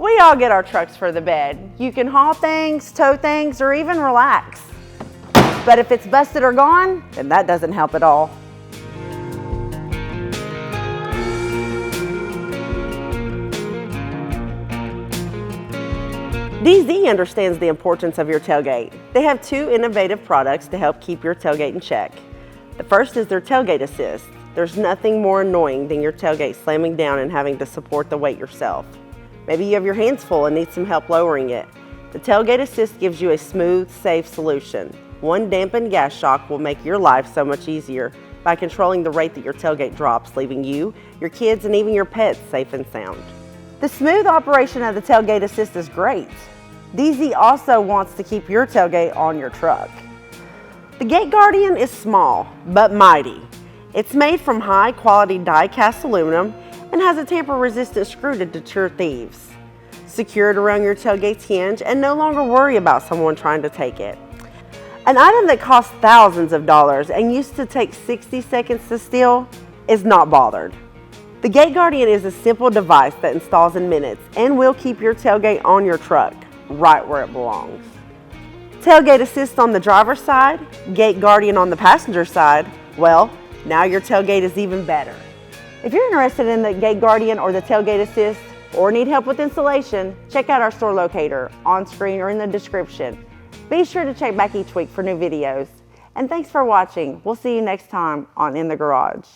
We all get our trucks for the bed. You can haul things, tow things, or even relax. But if it's busted or gone, then that doesn't help at all. DeeZee understands the importance of your tailgate. They have two innovative products to help keep your tailgate in check. The first is their Tailgate Assist. There's nothing more annoying than your tailgate slamming down and having to support the weight yourself. Maybe you have your hands full and need some help lowering it. The Tailgate Assist gives you a smooth, safe solution. One dampened gas shock will make your life so much easier by controlling the rate that your tailgate drops, leaving you, your kids, and even your pets safe and sound. The smooth operation of the Tailgate Assist is great. DeeZee also wants to keep your tailgate on your truck. The Gate Guardian is small, but mighty. It's made from high-quality die-cast aluminum and has a tamper-resistant screw to deter thieves. Secure it around your tailgate's hinge and no longer worry about someone trying to take it. An item that costs thousands of dollars and used to take 60 seconds to steal is not bothered. The Gate Guardian is a simple device that installs in minutes and will keep your tailgate on your truck, right where it belongs. Tailgate Assist on the driver's side, Gate Guardian on the passenger side, well, now your tailgate is even better. If you're interested in the Gate Guardian or the Tailgate Assist, or need help with installation, check out our store locator on screen or in the description. Be sure to check back each week for new videos. And thanks for watching. We'll see you next time on In the Garage.